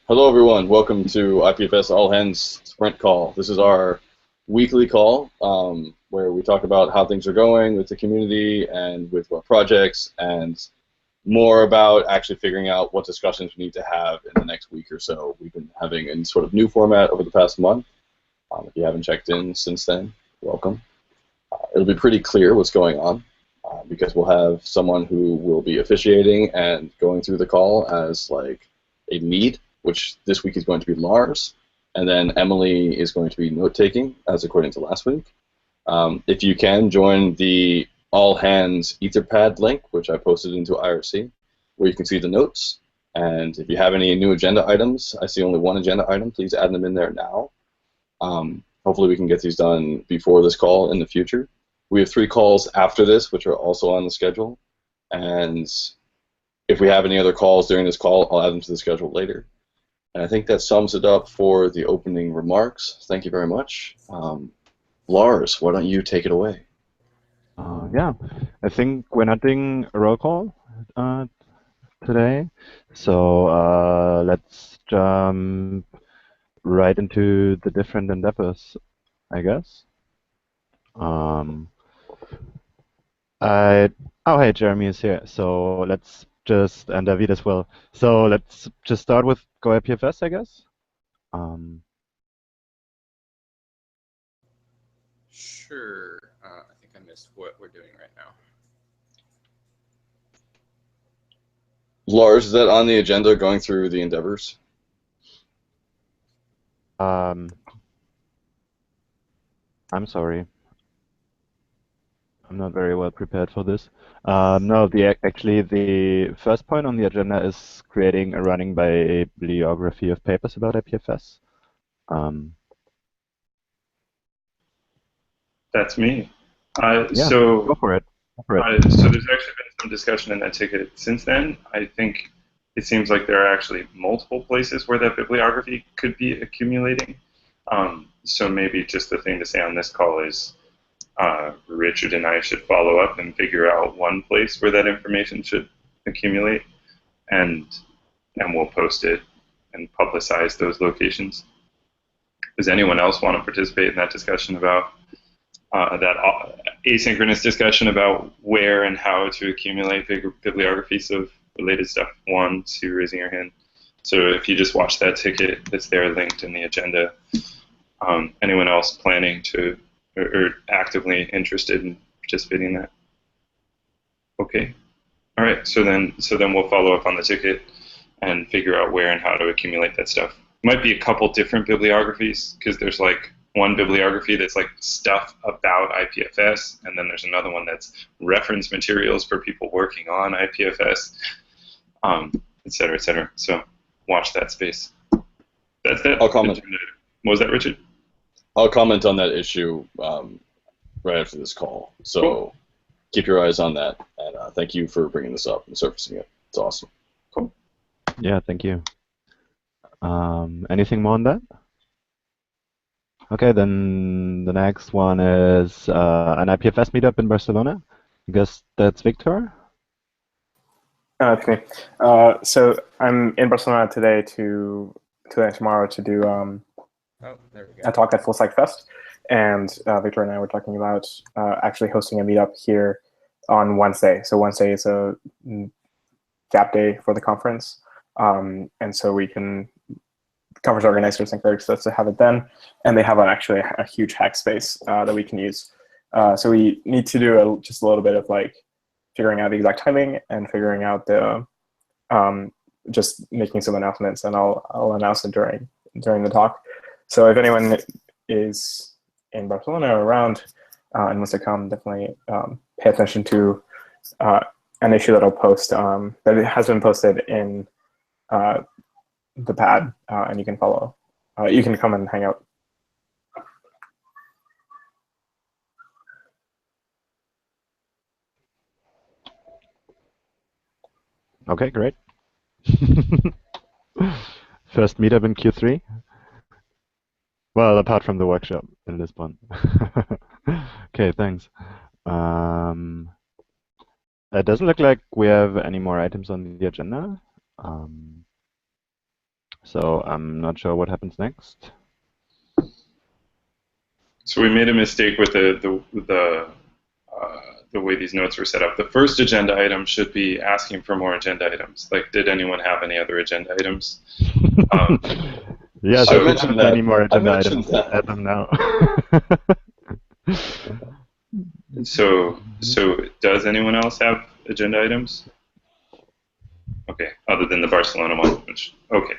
Hello, everyone. Welcome to IPFS All Hands Sprint Call. This is our weekly call where we talk about how things are going with the community and with what projects, and more about actually figuring out what discussions we need to have in the next week or so. We've been having in sort of new format over the past month. If you haven't checked in since then, welcome. It'll be pretty clear what's going on because we'll have someone who will be officiating and going through the call as like a lead, which this week is going to be Lars, and then Emily is going to be note-taking, as according to last week. If you can, join the All Hands Etherpad link, which I posted into IRC, where you can see the notes. And if you have any new agenda items, I see only one agenda item, please add them in there now. Hopefully we can get these done before this call in the future. We have 3 calls after this, which are also on the schedule. And if we have any other calls during this call, I'll add them to the schedule later. And I think that sums it up for the opening remarks. Thank you very much. Lars, why don't you take it away? Yeah, I think we're not doing a roll call today, so let's jump right into the different endeavors, I guess. Oh, hey, Jeremy is here, so let's just, and David as well. So let's just start with Go IPFS, I guess. Sure. I think I missed what we're doing right now. Lars, is that on the agenda, going through the endeavors? I'm sorry. I'm not very well prepared for this. No, actually the first point on the agenda is creating a running by bibliography of papers about IPFS. That's me. Yeah, so, go for it. Go for it. so there's actually been some discussion in that ticket since then. I think it seems like there are actually multiple places where that bibliography could be accumulating. So maybe just the thing to say on this call is Richard and I should follow up and figure out one place where that information should accumulate, and we'll post it and publicize those locations. Does anyone else want to participate in that discussion about that asynchronous discussion about where and how to accumulate bibliographies of related stuff? 1, 2, raising your hand. So if you just watch that ticket that's there linked in the agenda, anyone else planning to or actively interested in participating in that? Okay. All right. So then we'll follow up on the ticket and figure out where and how to accumulate that stuff. Might be a couple different bibliographies, because there's like one bibliography that's like stuff about IPFS, and then there's another one that's reference materials for people working on IPFS, et cetera, et cetera. So watch that space. That's that. I'll comment. What was that, Richard? I'll comment on that issue right after this call. So cool. Keep your eyes on that, and thank you for bringing this up and surfacing it. It's awesome. Cool. Yeah, thank you. Anything more on that? Okay, then the next one is an IPFS meetup in Barcelona. I guess that's Victor. That's me. So I'm in Barcelona today and tomorrow to do a talk at Full Stack Fest, and Victor and I were talking about actually hosting a meetup here on Wednesday. So Wednesday is a gap day for the conference, and so conference organizers encourage us to have it then, and they have actually a huge hack space that we can use. So we need to do just a little bit of like figuring out the exact timing and figuring out the just making some announcements, and I'll announce it during the talk. So if anyone is in Barcelona or around and wants to come, definitely pay attention to an issue that I'll post that it has been posted in the pad, and you can follow. You can come and hang out. Okay, great. First meetup in Q3. Well, apart from the workshop in Lisbon. Okay, thanks. It doesn't look like we have any more items on the agenda. So I'm not sure what happens next. So we made a mistake with the way these notes were set up. The first agenda item should be asking for more agenda items. Like, did anyone have any other agenda items? Yes, so I mentioned that. Any more agenda items? that. Add them now. So does anyone else have agenda items? Okay, other than the Barcelona one, which, okay.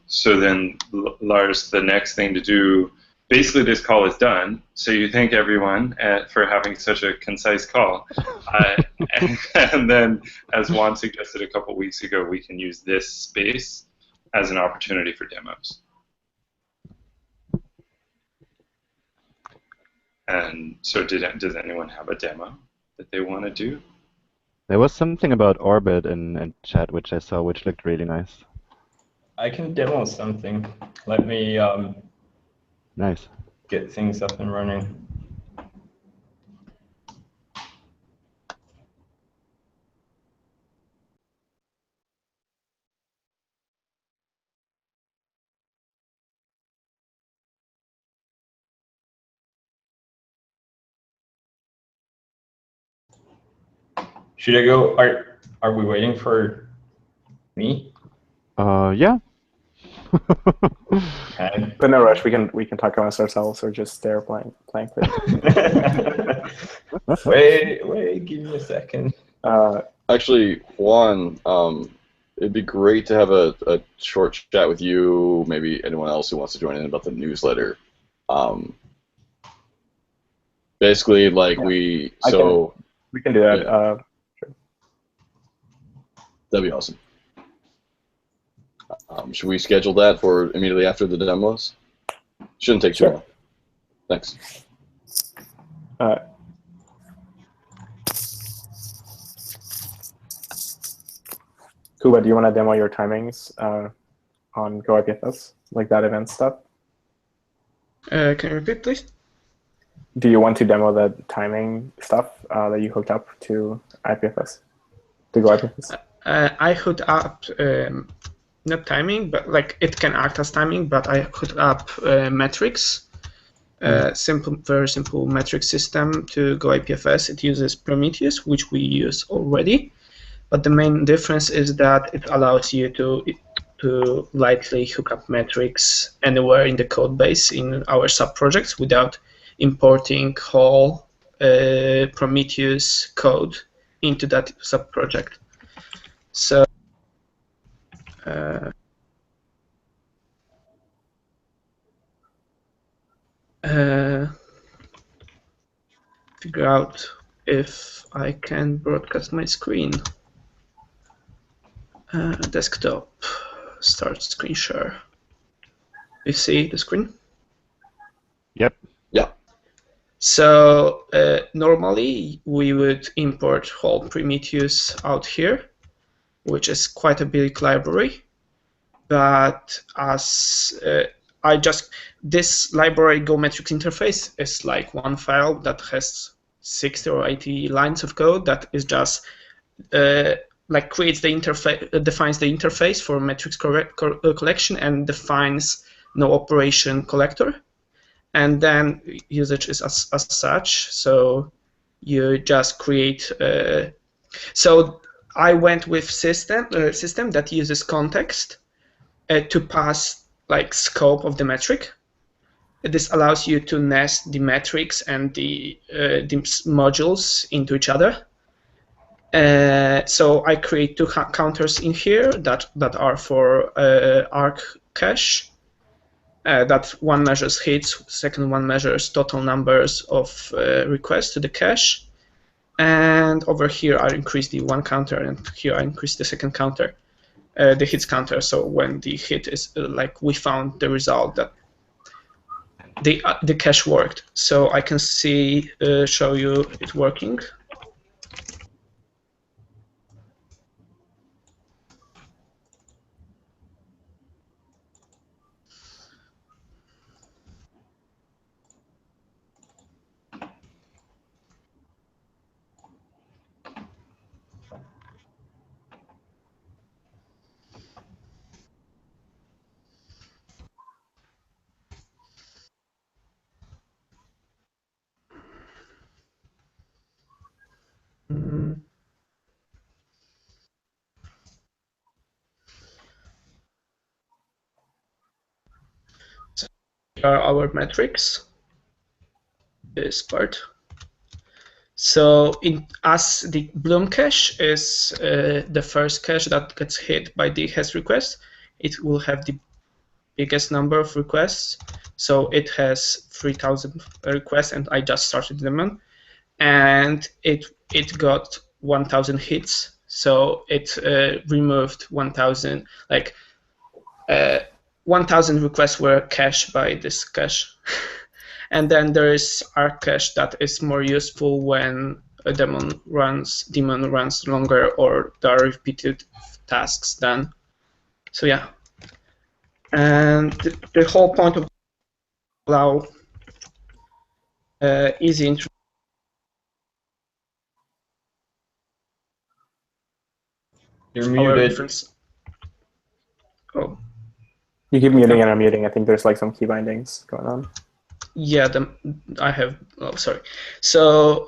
So then, Lars, the next thing to do, basically this call is done, so you thank everyone for having such a concise call. And then, as Juan suggested a couple weeks ago, we can use this space as an opportunity for demos. And so does anyone have a demo that they want to do? There was something about Orbit in chat, which I saw, which looked really nice. I can demo something. Let me Nice. get things up and running. Should I go? Are we waiting for me? Yeah. Okay. But no rush. We can talk amongst ourselves or just there playing for Wait, give me a second. Actually, Juan, it'd be great to have a short chat with you, maybe anyone else who wants to join in about the newsletter. Basically, like Yeah. we can do that. Yeah. Sure. That'd be awesome. Should we schedule that for immediately after the demos? Shouldn't take too long. Thanks. Kuba, do you want to demo your timings on Go IPFS, like that event stuff? Can you repeat, please? Do you want to demo the timing stuff that you hooked up to IPFS, to Go IPFS? I hooked up not timing, but like it can act as timing, but I hooked up metrics, very simple metric system to Go IPFS. It uses Prometheus, which we use already, but the main difference is that it allows you to lightly hook up metrics anywhere in the code base in our sub-projects without importing whole Prometheus code into that sub-project. So figure out if I can broadcast my screen. Desktop, start screen share. You see the screen? Yep. Yeah. So normally we would import whole Prometheus out here, which is quite a big library. But as this library GoMetrics interface is like one file that has 60 or 80 lines of code that is just like creates the interface, defines the interface for metrics collection and defines no operation collector. And then usage is as such. So you just create. So I went with system that uses context to pass like scope of the metric. This allows you to nest the metrics and the modules into each other. So I create two counters in here that are for arc cache. That one measures hits, second one measures total numbers of requests to the cache. And over here I increase the one counter, and here I increase the second counter, the hits counter. So when the hit is like we found the result that the cache worked. So I can show you it working. are our metrics. This part. So as the Bloom cache is the first cache that gets hit by the HES request, it will have the biggest number of requests. So it has 3,000 requests, and I just started the daemon, and it got 1,000 hits. So it removed 1,000, 1,000 requests were cached by this cache. And then there is our cache that is more useful when a daemon runs longer or there are repeated tasks done. So yeah. And the whole point of allow easy intro. You're muted. Oh. You keep muting and unmuting. I think there's like some key bindings going on. Yeah, I have. Oh, sorry. So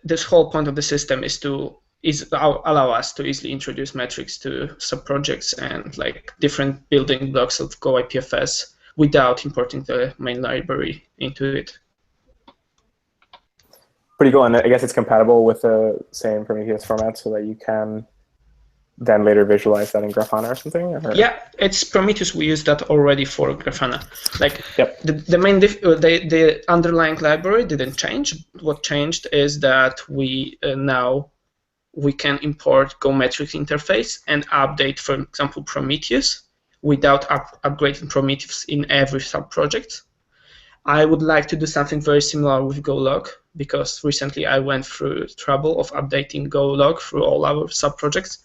this whole point of the system is to allow us to easily introduce metrics to subprojects and like different building blocks of Go IPFS without importing the main library into it. Pretty cool, and I guess it's compatible with the same Prometheus format, so that you can then later visualize that in Grafana or something? Or? Yeah, it's Prometheus. We use that already for Grafana. Like yep. the main the underlying library didn't change. What changed is that we now we can import Go metrics interface and update, for example, Prometheus without upgrading Prometheus in every subproject. I would like to do something very similar with GoLog, because recently I went through trouble of updating GoLog through all our subprojects,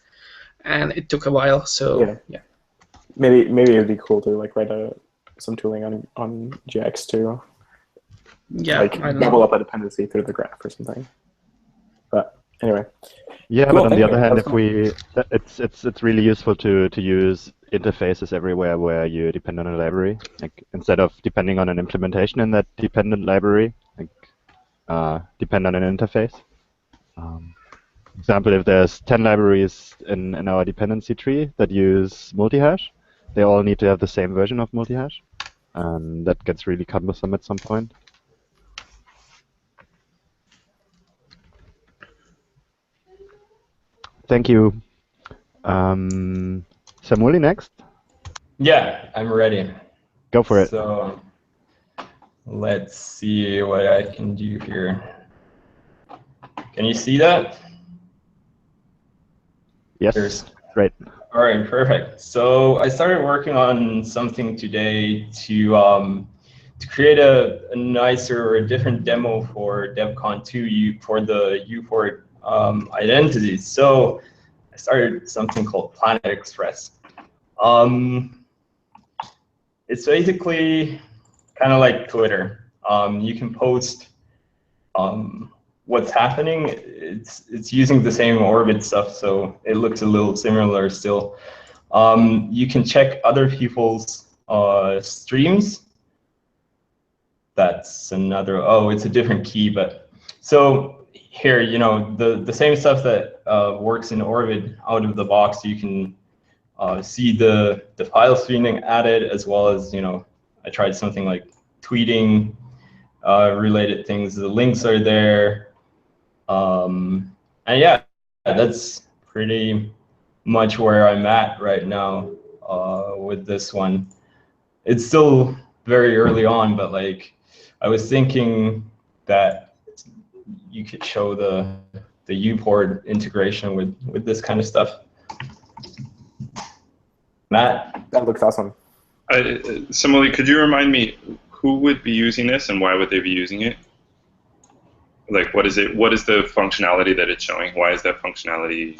and it took a while. So yeah. Maybe it would be cool to like write some tooling on GX to like double up a dependency through the graph or something. But anyway. Yeah, cool, but on the other hand, it's really useful to use interfaces everywhere where you depend on a library. Like instead of depending on an implementation in that dependent library, like depend on an interface. Example, if there's 10 libraries in our dependency tree that use multi-hash, they all need to have the same version of multi-hash, and that gets really cumbersome at some point. Thank you. Samuli next? Yeah, I'm ready. Go for it. So let's see what I can do here. Can you see that? Yes, great. All right, perfect. So I started working on something today to create a nicer or a different demo for DevCon 2 for the UPort identities. So I started something called Planet Express. It's basically kind of like Twitter. You can post what's happening. It's using the same Orbit stuff, so it looks a little similar still. You can check other people's streams. That's another, it's a different key, but so here, you know, the same stuff that works in Orbit out of the box, you can see the file streaming added, as well as, you know, I tried something like tweeting related things. The links are there. And yeah, that's pretty much where I'm at right now with this one. It's still very early on, but like I was thinking that you could show the UPort integration with this kind of stuff. Matt? That looks awesome. Simile, could you remind me who would be using this and why would they be using it? Like, what is it? What is the functionality that it's showing? Why is that functionality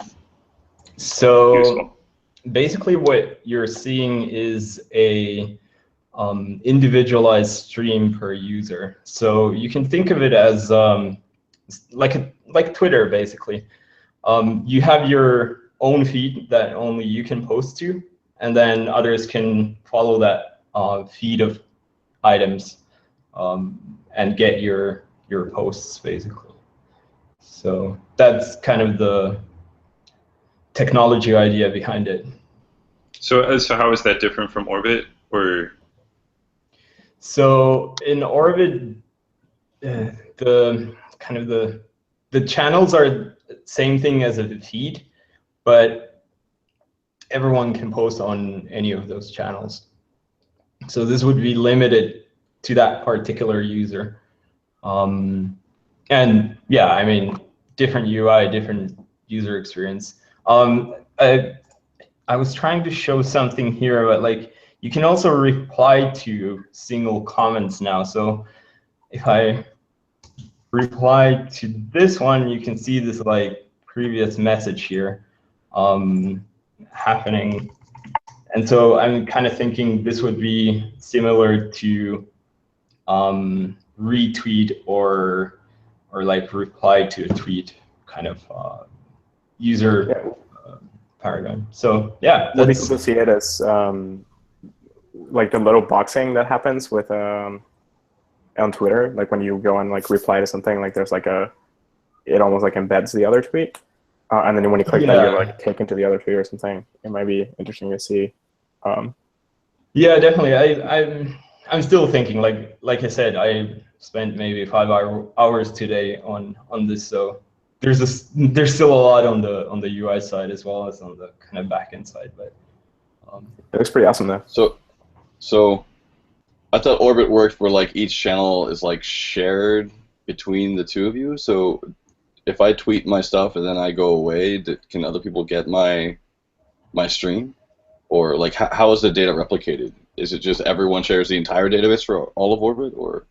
useful? Basically what you're seeing is a individualized stream per user. So you can think of it as like Twitter, basically. You have your own feed that only you can post to, and then others can follow that feed of items and get your posts, basically. So that's kind of the technology idea behind it. So how is that different from Orbit? Or So in Orbit, the kind of the channels are same thing as a feed, but everyone can post on any of those channels. So this would be limited to that particular user. And yeah, I mean, different UI, different user experience. I was trying to show something here, but like you can also reply to single comments now. So if I reply to this one, you can see this like previous message here happening. And so I'm kind of thinking this would be similar to retweet or like reply to a tweet kind of user paradigm. So yeah, would be cool to see it as like the little boxing that happens with on Twitter, like when you go and like reply to something, like there's like it almost like embeds the other tweet, and then when you click that, you're like taken to the other tweet or something. It might be interesting to see. Yeah, definitely. I'm still thinking, like I said, I spent maybe 5 hours today on this, so there's still a lot on the UI side as well as on the kind of backend side, but it looks pretty awesome though. So I thought Orbit worked where like each channel is like shared between the two of you. So if I tweet my stuff and then I go away, can other people get my stream? Or like how is the data replicated? Is it just everyone shares the entire database for all of Orbit, or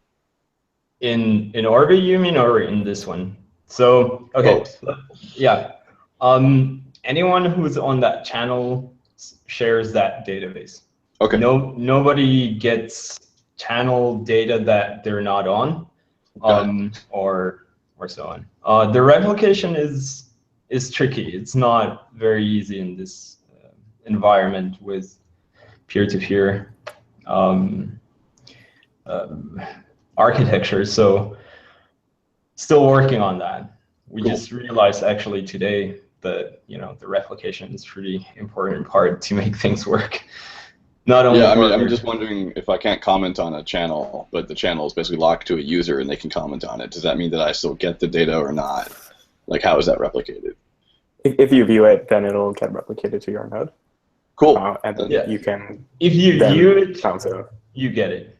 in Orbit you mean, or in this one? So okay, yeah. Anyone who's on that channel shares that database. Okay. Nobody gets channel data that they're not on, or so on. The replication is tricky. It's not very easy in this environment with peer-to-peer architecture. So still working on that. We just realized actually today that the replication is a pretty important part to make things work. Not only I mean, I'm just wondering if I can't comment on a channel, but the channel is basically locked to a user and they can comment on it. Does that mean that I still get the data or not? Like, how is that replicated? If you view it, then it'll get replicated to your node. Cool. And then you can. If you view it, so you get it.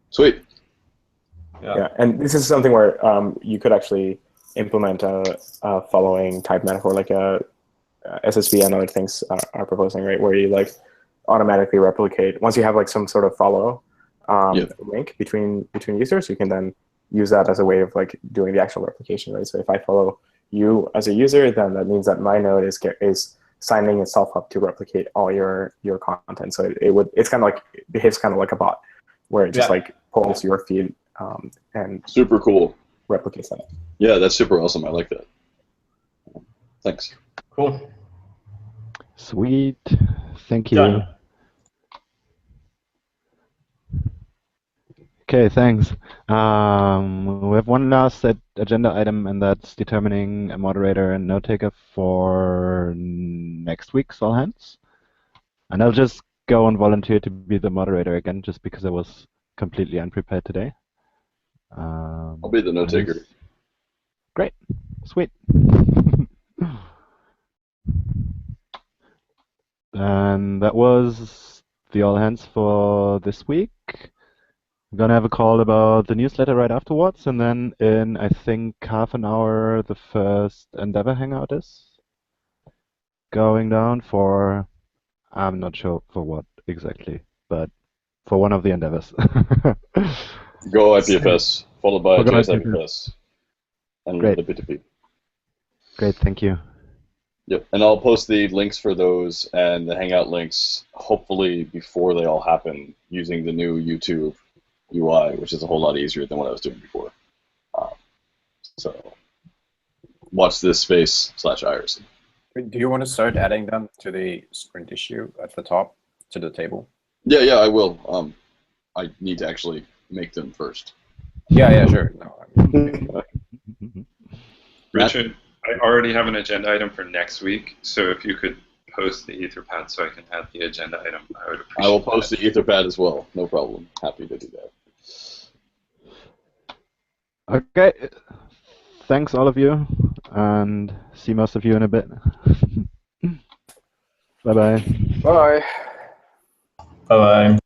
Sweet. Yeah, and this is something where you could actually implement a following type metaphor, like a SSB and other things are proposing, right? Where you like automatically replicate once you have like some sort of follow link between users. You can then use that as a way of like doing the actual replication, right? So if I follow you as a user, then that means that my node is signing itself up to replicate all your content. So it's kind of like, it behaves kind of like a bot, where it just like pulls your feed and super cool replicates that. Yeah, that's super awesome. I like that. Thanks. Cool. Sweet. Thank you. Done. Okay, thanks. We have one last agenda item, and that's determining a moderator and note taker for next week's All Hands. And I'll just go and volunteer to be the moderator again, just because I was completely unprepared today. I'll be the note taker. Great. Sweet. And that was the All Hands for this week. We're going to have a call about the newsletter right afterwards, and then in, I think, half an hour, the first Endeavor Hangout is going down for, I'm not sure for what exactly, but for one of the endeavors. Go IPFS, followed by JS IPFS, and Great. the P2P. Great, thank you. Yep, and I'll post the links for those and the Hangout links, hopefully before they all happen, using the new YouTube UI, which is a whole lot easier than what I was doing before. So watch this space /IRC. Do you want to start adding them to the Sprint issue at the top, to the table? Yeah, I will. I need to actually make them first. Yeah, sure. No, Richard, I already have an agenda item for next week, so if you could post the Etherpad so I can add the agenda item, I would appreciate I will post that. the Etherpad as well. No problem. Happy to do that. Okay. Thanks, all of you, and see most of you in a bit. Bye-bye. Bye. Bye-bye.